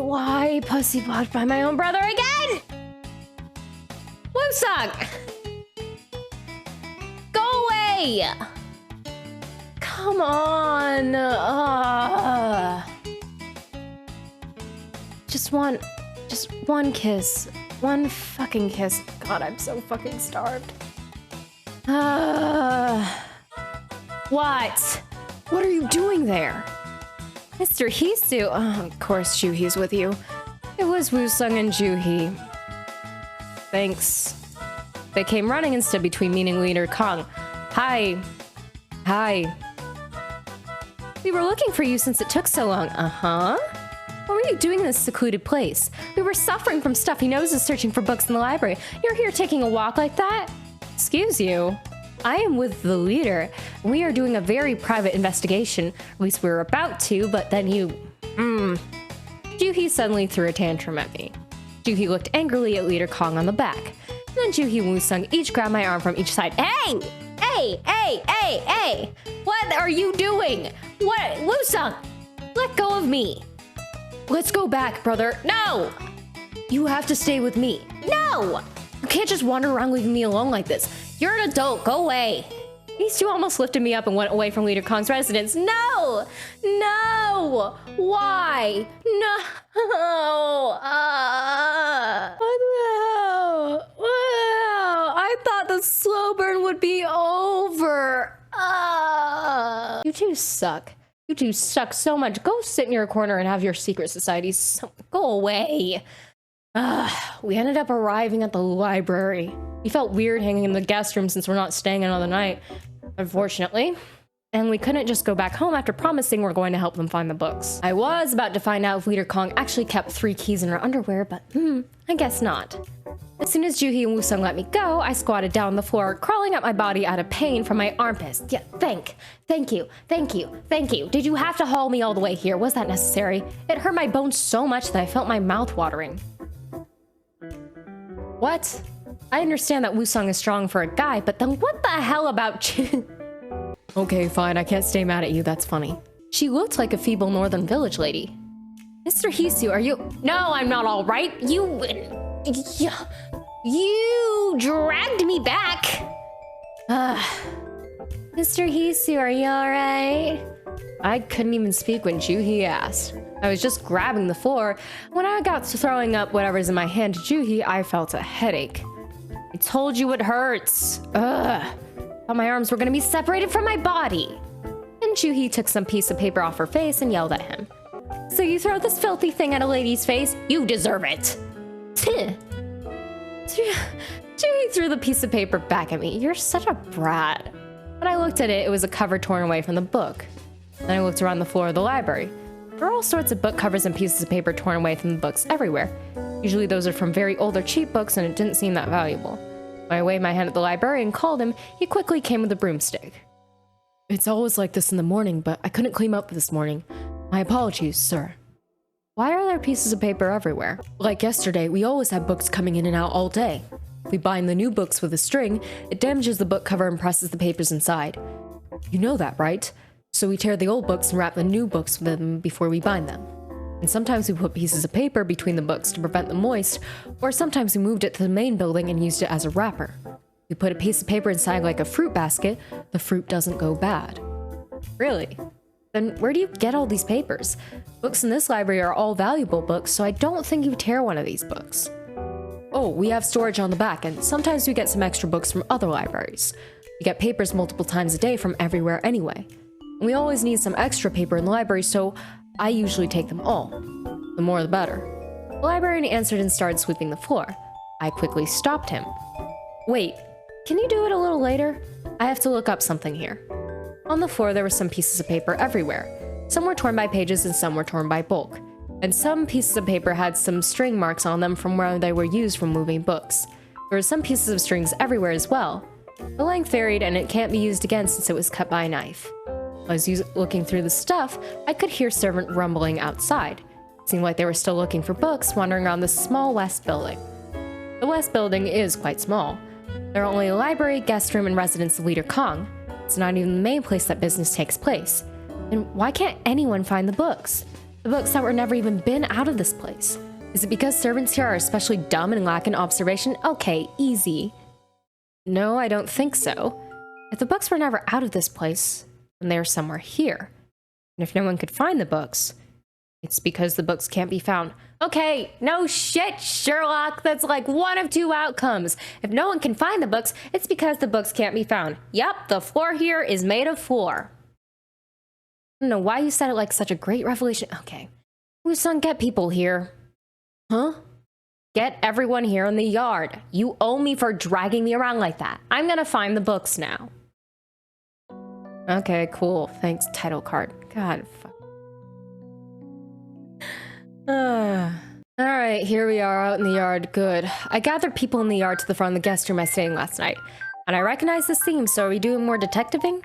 Why pussy popped by my own brother again? Woo-sung! Go away! Come on! Just one kiss. One fucking kiss. God, I'm so fucking starved. What? What are you doing there? Mr. Hisu. Oh, of course Juhi's with you. It was Woo-sung and Juhi. Thanks. They came running and stood between me and Leader Kong. Hi. We were looking for you since it took so long. Uh-huh. What were you doing in this secluded place? We were suffering from stuffy noses searching for books in the library. You're here taking a walk like that? Excuse you. I am with the leader. We are doing a very private investigation. At least we were about to, but then you... Juhi suddenly threw a tantrum at me. Juhi looked angrily at Leader Kong on the back. And then Juhi and Woo-sung each grabbed my arm from each side. Hey! What are you doing? What? Woo-sung! Let go of me. Let's go back, brother. No! You have to stay with me. No! You can't just wander around leaving me alone like this. You're an adult. Go away. These two almost lifted me up and went away from Leader Kong's residence. No! No! Why? No! I thought the slow burn would be over. You two suck. You two suck so much. Go sit in your corner and have your secret society. Go away. We ended up arriving at the library. We felt weird hanging in the guest room since we're not staying another night, unfortunately. And we couldn't just go back home after promising we're going to help them find the books. I was about to find out if Leader Kong actually kept 3 keys in her underwear, but I guess not. As soon as Juhi and Woo-sung let me go, I squatted down on the floor, crawling up my body out of pain from my armpits. Yeah, thank you. Did you have to haul me all the way here? Was that necessary? It hurt my bones so much that I felt my mouth watering. What? I understand that Woo-sung is strong for a guy, but then what the hell about Okay, fine, I can't stay mad at you, that's funny. She looked like a feeble northern village lady. Mr. Hisu, are you— No, I'm not all right. You dragged me back. Mr. Hisu, are you all right? I couldn't even speak when Juhi asked. I was just grabbing the floor. When I got to throwing up whatever's in my hand to Juhi, I felt a headache. I told you it hurts. Thought my arms were gonna be separated from my body. And Juhi took some piece of paper off her face and yelled at him. So you throw this filthy thing at a lady's face? You deserve it. Juhi threw the piece of paper back at me. You're such a brat. When I looked at it, it was a cover torn away from the book. Then I looked around the floor of the library. There are all sorts of book covers and pieces of paper torn away from the books everywhere. Usually those are from very old or cheap books, and it didn't seem that valuable. When I waved my hand at the librarian and called him, he quickly came with a broomstick. It's always like this in the morning, but I couldn't clean up this morning. My apologies, sir. Why are there pieces of paper everywhere? Like yesterday, we always have books coming in and out all day. If we bind the new books with a string, it damages the book cover and presses the papers inside. You know that, right? So we tear the old books and wrap the new books with them before we bind them. And sometimes we put pieces of paper between the books to prevent them moist, or sometimes we moved it to the main building and used it as a wrapper. We put a piece of paper inside like a fruit basket, the fruit doesn't go bad. Really? Then where do you get all these papers? Books in this library are all valuable books, so I don't think you tear one of these books. Oh, we have storage on the back, and sometimes we get some extra books from other libraries. We get papers multiple times a day from everywhere anyway. And we always need some extra paper in the library, so I usually take them all. The more the better. The librarian answered and started sweeping the floor. I quickly stopped him. Wait, can you do it a little later? I have to look up something here. On the floor there were some pieces of paper everywhere. Some were torn by pages and some were torn by bulk. And some pieces of paper had some string marks on them from where they were used when moving books. There were some pieces of strings everywhere as well. The length varied and it can't be used again since it was cut by a knife. While I was looking through the stuff, I could hear servant rumbling outside. It seemed like they were still looking for books wandering around the small west building. The west building is quite small. There are only a library, guest room, and residence of Leader Kong. It's not even the main place that business takes place. And why can't anyone find the books? The books that were never even been out of this place. Is it because servants here are especially dumb and lack in observation? Okay, easy. No, I don't think so. If the books were never out of this place, then they are somewhere here. And if no one could find the books, it's because the books can't be found. Okay, no shit, Sherlock. That's like one of two outcomes. If no one can find the books, it's because the books can't be found. Yep, the floor here is made of floor. I don't know why you said it like such a great revelation. Okay. Woo-sung, get people here. Huh? Get everyone here in the yard. You owe me for dragging me around like that. I'm gonna find the books now. Okay, cool. Thanks, title card. God, fuck. Alright, here we are out in the yard. Good. I gathered people in the yard to the front of the guest room I stayed in last night. And I recognize this theme, so are we doing more detectiving?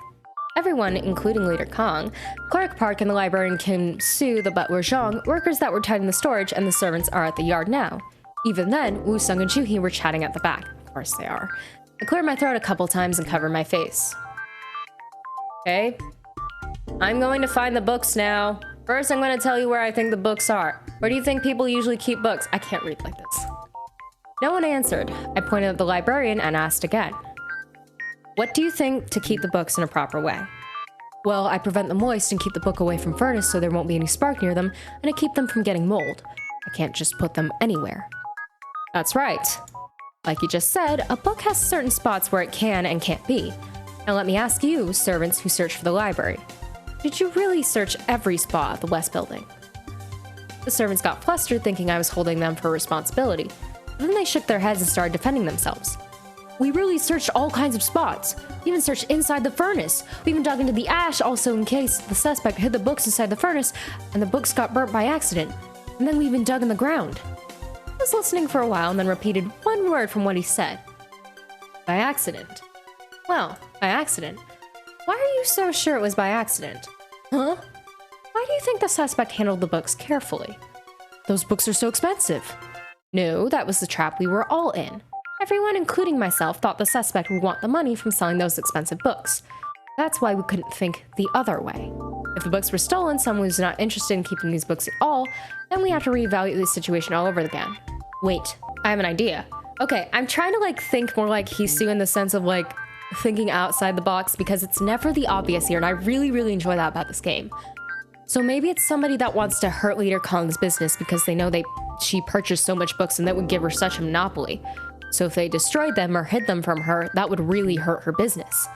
Everyone, including Leader Kong, Clerk Park and the librarian Kim Su, the butler Zhang, workers that were tied in the storage, and the servants are at the yard now. Even then, Woo-sung and Joo-hee were chatting at the back. Of course they are. I cleared my throat a couple times and covered my face. Okay. I'm going to find the books now. First, I'm going to tell you where I think the books are. Where do you think people usually keep books? I can't read like this. No one answered. I pointed at the librarian and asked again. What do you think to keep the books in a proper way? Well, I prevent the moist and keep the book away from furnace so there won't be any spark near them, and I keep them from getting mold. I can't just put them anywhere. That's right. Like you just said, a book has certain spots where it can and can't be. Now let me ask you, servants who search for the library. Did you really search every spot at the West Building? The servants got flustered thinking I was holding them for responsibility. But then they shook their heads and started defending themselves. We really searched all kinds of spots. We even searched inside the furnace. We even dug into the ash also in case the suspect hid the books inside the furnace and the books got burnt by accident. And then we even dug in the ground. I was listening for a while and then repeated one word from what he said. By accident. Well, by accident. Why are you so sure it was by accident? Huh? Why do you think the suspect handled the books carefully? Those books are so expensive. No, that was the trap we were all in. Everyone, including myself, thought the suspect would want the money from selling those expensive books. That's why we couldn't think the other way. If the books were stolen, someone was not interested in keeping these books at all, then we have to reevaluate the situation all over again. Wait, I have an idea. Okay, I'm trying to think more like Hisu in the sense of thinking outside the box because it's never the obvious here, and I really, really enjoy that about this game. So maybe it's somebody that wants to hurt Leader Kong's business because they know she purchased so much books and that would give her such a monopoly. So if they destroyed them or hid them from her, that would really hurt her business.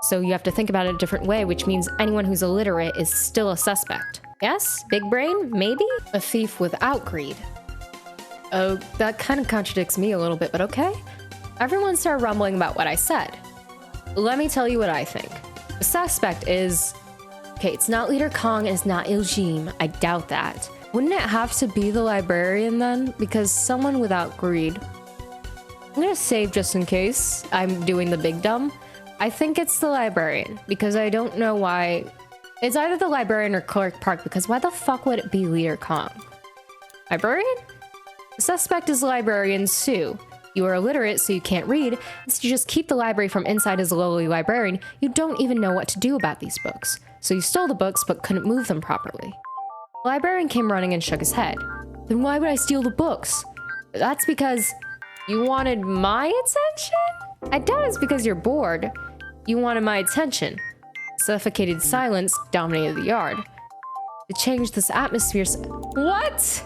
So you have to think about it a different way, which means anyone who's illiterate is still a suspect. Yes? Big brain? Maybe? A thief without greed. Oh, that kind of contradicts me a little bit, but okay. Everyone started rumbling about what I said. Let me tell you what I think. The suspect is... Okay, it's not Leader Kong and it's not Iljim. I doubt that. Wouldn't it have to be the librarian then? Because someone without greed... I'm gonna save just in case I'm doing the big dumb. I think it's the librarian, because I don't know why... It's either the librarian or Clerk Park, because why the fuck would it be Leader Kong? Librarian? The suspect is librarian Sue. You are illiterate, so you can't read, and so you just keep the library from inside as a lowly librarian. You don't even know what to do about these books. So you stole the books, but couldn't move them properly. The librarian came running and shook his head. Then why would I steal the books? That's because you wanted my attention? I doubt it's because you're bored. You wanted my attention. Suffocated silence dominated the yard. To change this atmosphere. What?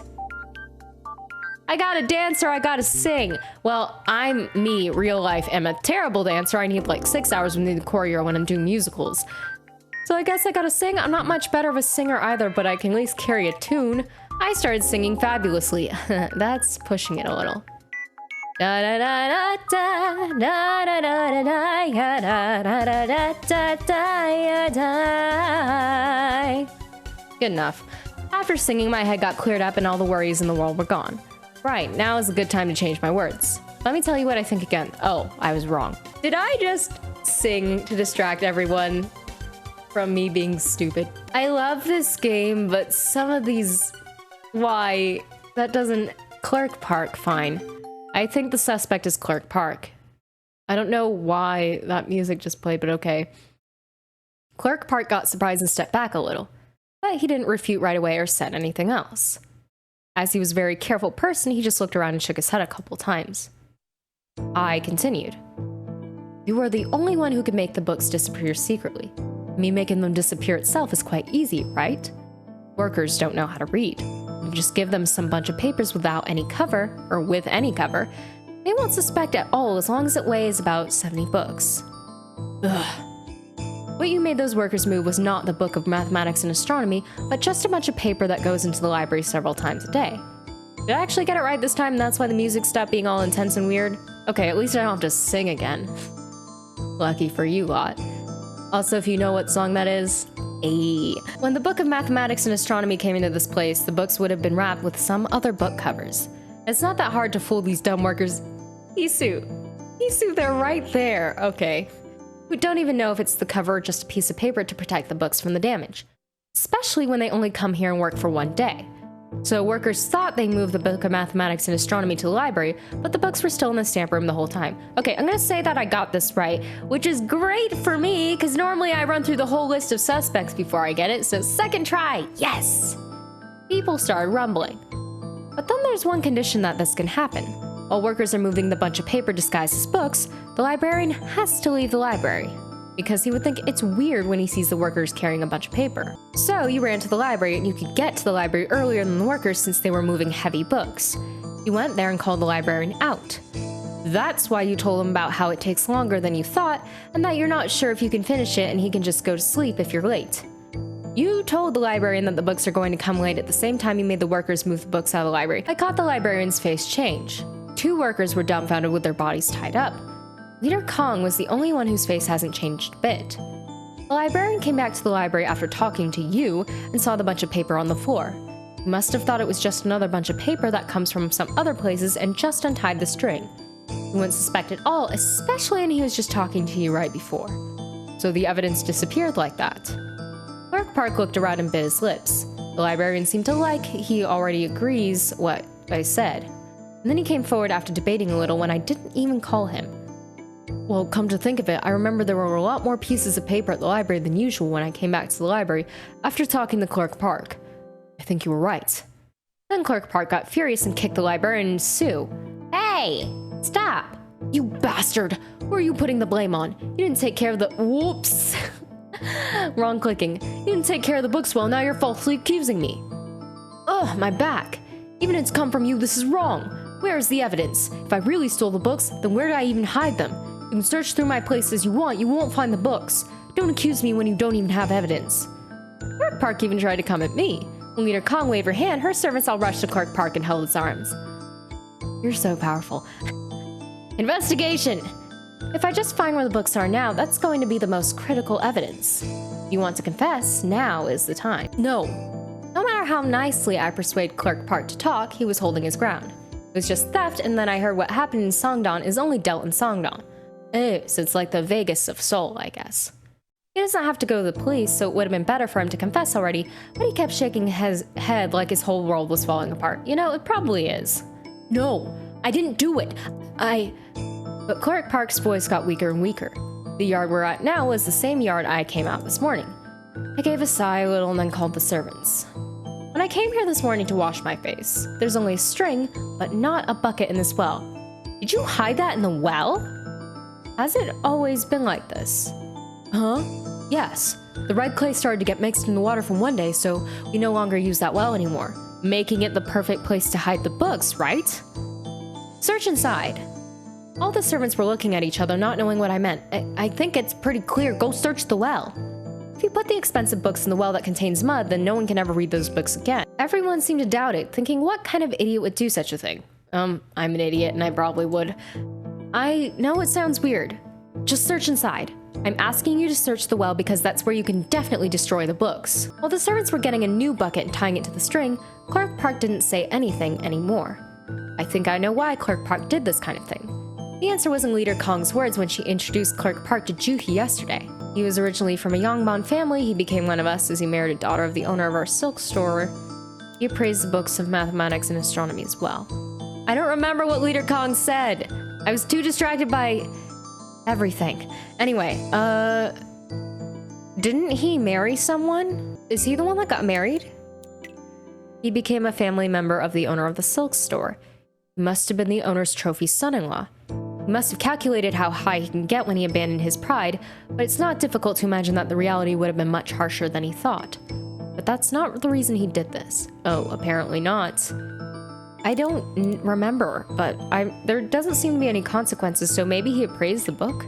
I gotta dance or I gotta sing. Well, I'm me, real life, am a terrible dancer. I need like 6 hours with the choreo when I'm doing musicals. So I guess I gotta sing. I'm not much better of a singer either, but I can at least carry a tune. I started singing fabulously. That's pushing it a little. Da da da da da da da da da da da da da. Good enough. After singing, my head got cleared up and all the worries in the world were gone. Right, now is a good time to change my words. Let me tell you what I think again. Oh, I was wrong. Did I just sing to distract everyone from me being stupid? I love this game, but some of these... Why? That doesn't... Clerk Park, fine. I think the suspect is Clerk Park. I don't know why that music just played, but okay. Clerk Park got surprised and stepped back a little, but he didn't refute right away or said anything else. As he was a very careful person, he just looked around and shook his head a couple times. I continued. You are the only one who could make the books disappear secretly. Me making them disappear itself is quite easy, right? Workers don't know how to read. You just give them some bunch of papers without any cover, or with any cover. They won't suspect at all as long as it weighs about 70 books. Ugh. What you made those workers move was not the book of mathematics and astronomy, but just a bunch of paper that goes into the library several times a day. Did I actually get it right this time and that's why the music stopped being all intense and weird? Okay, at least I don't have to sing again. Lucky for you lot. Also, if you know what song that is, ayy. When the book of mathematics and astronomy came into this place, the books would have been wrapped with some other book covers. It's not that hard to fool these dumb workers. Isu, they're right there. Okay. We don't even know if it's the cover or just a piece of paper to protect the books from the damage. Especially when they only come here and work for one day. So workers thought they moved the book of mathematics and astronomy to the library, but the books were still in the stamp room the whole time. Okay, I'm gonna say that I got this right, which is great for me, because normally I run through the whole list of suspects before I get it, so second try, yes! People started rumbling. But then there's one condition that this can happen. While workers are moving the bunch of paper disguised as books, the librarian has to leave the library, because he would think it's weird when he sees the workers carrying a bunch of paper. So you ran to the library and you could get to the library earlier than the workers since they were moving heavy books. You went there and called the librarian out. That's why you told him about how it takes longer than you thought and that you're not sure if you can finish it and he can just go to sleep if you're late. You told the librarian that the books are going to come late at the same time you made the workers move the books out of the library. I caught the librarian's face change. 2 workers were dumbfounded with their bodies tied up. Leader Kong was the only one whose face hasn't changed a bit. The librarian came back to the library after talking to you and saw the bunch of paper on the floor. He must have thought it was just another bunch of paper that comes from some other places and just untied the string. He wouldn't suspect at all, especially when he was just talking to you right before. So the evidence disappeared like that. Clerk Park looked around and bit his lips. The librarian seemed to like he already agrees what I said. And then he came forward after debating a little when I didn't even call him. Well, come to think of it, I remember there were a lot more pieces of paper at the library than usual when I came back to the library after talking to Clerk Park. I think you were right. Then Clerk Park got furious and kicked the librarian and Sue. Hey! Stop! You bastard! Who are you putting the blame on? You didn't take care of the— Whoops! Wrong clicking. You didn't take care of the books well, now you're falsely accusing me. Ugh, my back. Even if it's come from you, this is wrong. Where is the evidence? If I really stole the books, then where did I even hide them? You can search through my places you want, you won't find the books. Don't accuse me when you don't even have evidence. Clerk Park even tried to come at me. When Leader Kong waved her hand, her servants all rushed to Clerk Park and held its arms. You're so powerful. Investigation! If I just find where the books are now, that's going to be the most critical evidence. If you want to confess, now is the time. No. No matter how nicely I persuade Clerk Park to talk, he was holding his ground. It was just theft, and then I heard what happened in Songdon is only dealt in Songdon. Oh, so it's like the Vegas of Seoul, I guess. He doesn't have to go to the police, so it would have been better for him to confess already, but he kept shaking his head like his whole world was falling apart. You know, it probably is. No, I didn't do it. But Clerk Park's voice got weaker and weaker. The yard we're at now was the same yard I came out this morning. I gave a sigh a little and then called the servants. When I came here this morning to wash my face, there's only a string, but not a bucket in this well. Did you hide that in the well? Has it always been like this? Huh? Yes. The red clay started to get mixed in the water from one day, so we no longer use that well anymore, making it the perfect place to hide the books, right? Search inside. All the servants were looking at each other, not knowing what I meant. I think it's pretty clear. Go search the well. If you put the expensive books in the well that contains mud, then no one can ever read those books again. Everyone seemed to doubt it, thinking what kind of idiot would do such a thing? I'm an idiot and I probably would. I know it sounds weird. Just search inside. I'm asking you to search the well because that's where you can definitely destroy the books. While the servants were getting a new bucket and tying it to the string, Clerk Park didn't say anything anymore. I think I know why Clerk Park did this kind of thing. The answer was in Leader Kong's words when she introduced Clerk Park to Juhi yesterday. He was originally from a Yongbon family. He became one of us as he married a daughter of the owner of our silk store. He appraised the books of mathematics and astronomy as well. I don't remember what Leader Kong said. I was too distracted by everything. Anyway, didn't he marry someone? Is he the one that got married? He became a family member of the owner of the silk store. He must have been the owner's trophy son-in-law. He must have calculated how high he can get when he abandoned his pride, but it's not difficult to imagine that the reality would have been much harsher than he thought. But that's not the reason he did this. Oh, apparently not. I don't remember, but there doesn't seem to be any consequences, so maybe he appraised the book?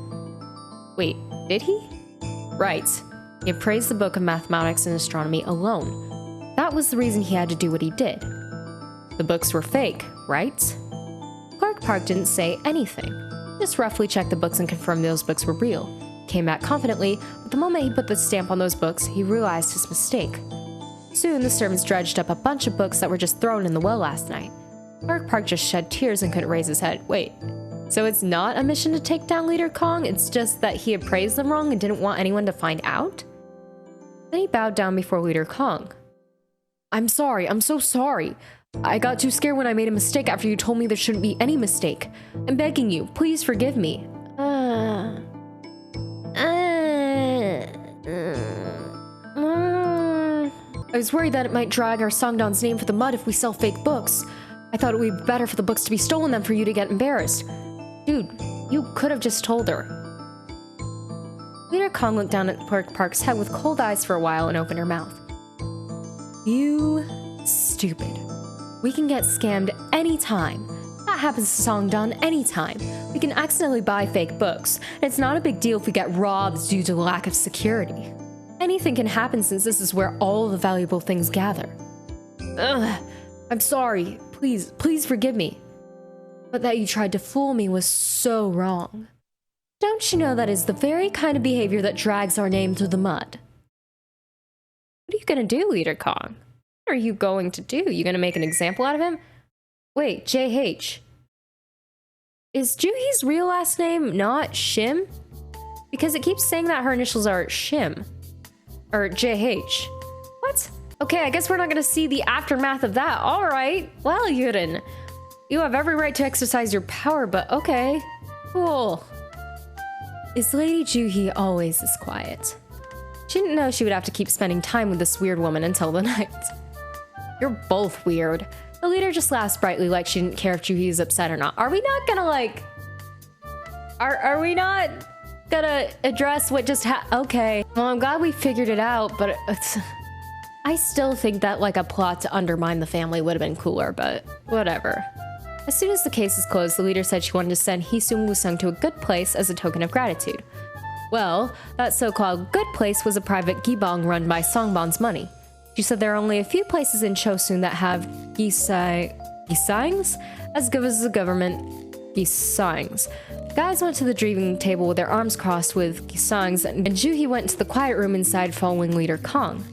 Wait, did he? Right. He appraised the book of mathematics and astronomy alone. That was the reason he had to do what he did. The books were fake, right? Clerk Park didn't say anything. Just roughly checked the books and confirmed those books were real. Came back confidently, but the moment he put the stamp on those books, he realized his mistake. Soon, the servants dredged up a bunch of books that were just thrown in the well last night. Clerk Park just shed tears and couldn't raise his head. Wait, so it's not a mission to take down Leader Kong? It's just that he appraised them wrong and didn't want anyone to find out? Then he bowed down before Leader Kong. I'm sorry, I'm so sorry. I got too scared when I made a mistake after you told me there shouldn't be any mistake. I'm begging you, please forgive me. I was worried that it might drag our Songdon's name for the mud if we sell fake books. I thought it would be better for the books to be stolen than for you to get embarrassed. Dude, you could have just told her. Leader Kong looked down at Clerk Park's head with cold eyes for a while and opened her mouth. You stupid. We can get scammed anytime. That happens to Songdon anytime. We can accidentally buy fake books, and it's not a big deal if we get robbed due to lack of security. Anything can happen since this is where all the valuable things gather. Ugh, I'm sorry. Please forgive me. But that you tried to fool me was so wrong. Don't you know that is the very kind of behavior that drags our name through the mud? What are you gonna do, Leader Kong? What are you going to do? You gonna make an example out of him? Wait, JH. Is Juhi's real last name not Shim? Because it keeps saying that her initials are Shim. Or JH. What? Okay, I guess we're not gonna see the aftermath of that. Alright. Well, Yurin, you have every right to exercise your power, but okay. Cool. Is Lady Juhi always this quiet? She didn't know she would have to keep spending time with this weird woman until the night. You're both weird. The leader just laughed brightly like she didn't care if Juhi is upset or not. Are we not gonna like... Are we not gonna address what just okay. Well, I'm glad we figured it out, but I still think that like a plot to undermine the family would have been cooler, but whatever. As soon as the case is closed, the leader said she wanted to send Hisung Wusung to a good place as a token of gratitude. Well, that so-called good place was a private gibang run by Songbon's money. She said there are only a few places in Chosun that have gisangs as good as the government gisangs. The guys went to the drinking table with their arms crossed with gisangs, and Juhi went to the quiet room inside following Leader Kong.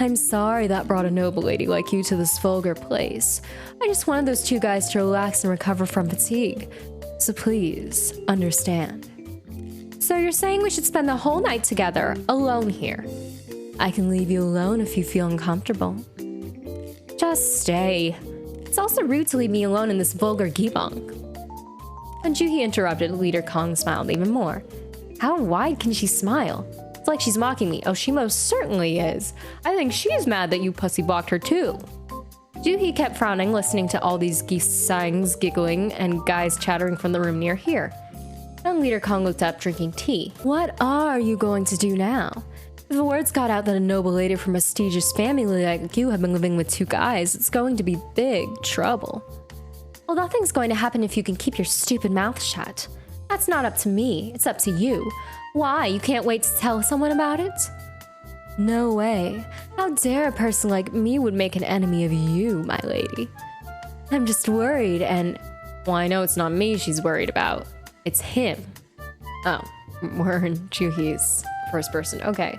I'm sorry that brought a noble lady like you to this vulgar place. I just wanted those two guys to relax and recover from fatigue. So please, understand. So you're saying we should spend the whole night together, alone here? I can leave you alone if you feel uncomfortable. Just stay. It's also rude to leave me alone in this vulgar gibang. When Juhi interrupted, Leader Kong smiled even more. How wide can she smile? It's like she's mocking me. Oh, she most certainly is. I think she's mad that you pussy blocked her too. Juhi kept frowning, listening to all these geese giggling and guys chattering from the room near here. Then Leader Kong looked up, drinking tea. What are you going to do now? If the words got out that a noble lady from a prestigious family like you have been living with two guys, it's going to be big trouble. Well, nothing's going to happen if you can keep your stupid mouth shut. That's not up to me, it's up to you. Why, you can't wait to tell someone about it? No way. How dare a person like me would make an enemy of you, my lady? I'm just worried and... Well, I know it's not me she's worried about. It's him. Oh, we're in Juhi's first person. Okay.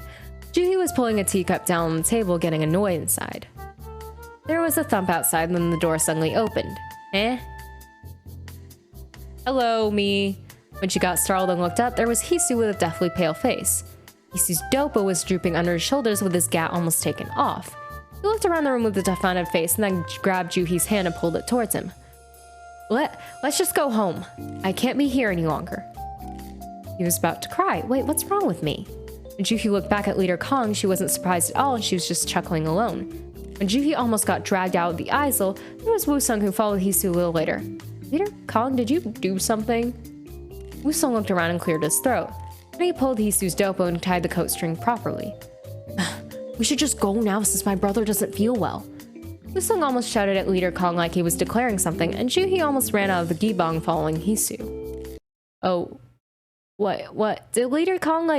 Juhi was pulling a teacup down on the table, getting annoyed inside. There was a thump outside, and then the door suddenly opened. Eh? Hello, me. When she got startled and looked up, there was Hisu with a deathly pale face. Hisu's dopo was drooping under his shoulders with his gat almost taken off. He looked around the room with a defiant face and then grabbed Juhi's hand and pulled it towards him. Let's just go home. I can't be here any longer. He was about to cry. Wait, what's wrong with me? When Juhi looked back at Leader Kong, she wasn't surprised at all and she was just chuckling alone. When Juhi almost got dragged out of the aisle, there was Woo-sung who followed Hisu a little later. Leader Kong, did you do something? Woo-sung looked around and cleared his throat. Then he pulled Hisu's dopo and tied the coat string properly. We should just go now since my brother doesn't feel well. Woo-sung almost shouted at Leader Kong like he was declaring something, and Juhi almost ran out of the gibang following Hisu. Oh, what? Did Leader Kong,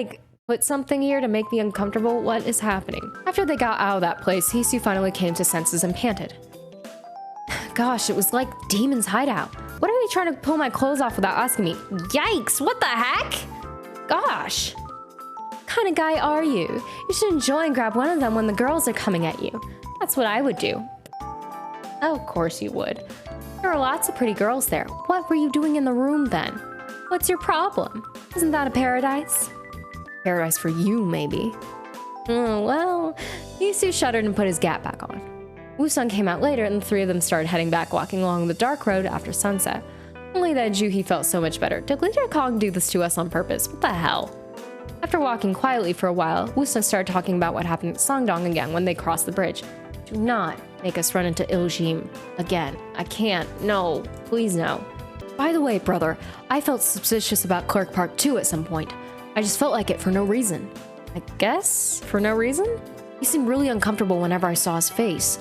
put something here to make me uncomfortable? What is happening? After they got out of that place, Hisu finally came to senses and panted. Gosh, it was like Demon's hideout. What are they trying to pull my clothes off without asking me? Yikes, what the heck? Gosh. What kind of guy are you? You should enjoy and grab one of them when the girls are coming at you. That's what I would do. Oh, of course you would. There are lots of pretty girls there. What were you doing in the room then? What's your problem? Isn't that a paradise? Paradise for you, maybe. Oh, well, Hisu shuddered and put his gat back on. Woo-sung came out later and the three of them started heading back, walking along the dark road after sunset. Only then Juhi felt so much better. Did Leader Kong do this to us on purpose? What the hell? After walking quietly for a while, Woo-sung started talking about what happened at Songdong again when they crossed the bridge. Do not make us run into Iljim again. I can't. No. Please no. By the way, brother, I felt suspicious about Clerk Park too at some point. I just felt like it for no reason. I guess? For no reason? He seemed really uncomfortable whenever I saw his face.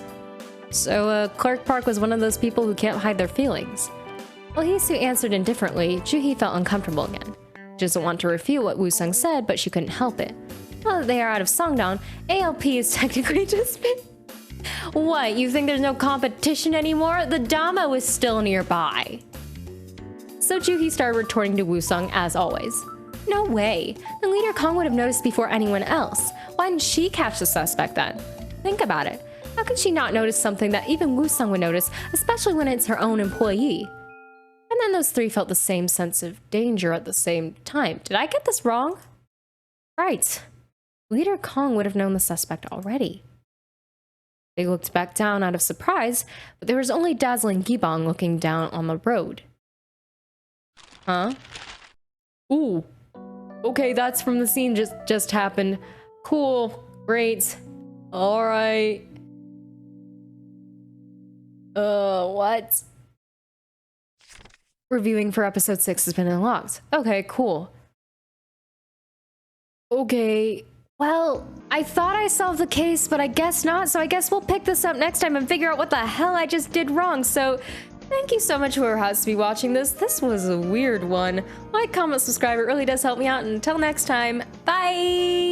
So, Clerk Park was one of those people who can't hide their feelings. While Hisu answered indifferently, Juhi felt uncomfortable again. She doesn't want to refute what Woo-sung said, but she couldn't help it. Now that they are out of Songdong, ALP is technically just been... What, you think there's no competition anymore? The Damo is still nearby. So Juhi started retorting to Woo-sung as always. No way. The Leader Kong would have noticed before anyone else. Why didn't she catch the suspect then? Think about it. How could she not notice something that even Woo-sung would notice, especially when it's her own employee? And then those three felt the same sense of danger at the same time. Did I get this wrong? Right. Leader Kong would have known the suspect already. They looked back down out of surprise, but there was only dazzling Gibang looking down on the road. Huh? Ooh. Okay, that's from the scene just happened. Cool. Great. Alright. What? Reviewing for episode 6 has been unlocked. Okay, cool. Okay. Well, I thought I solved the case, but I guess not, so I guess we'll pick this up next time and figure out what the hell I just did wrong. So, thank you so much whoever has to be watching this. This was a weird one. Like, comment, subscribe, it really does help me out. And until next time, bye!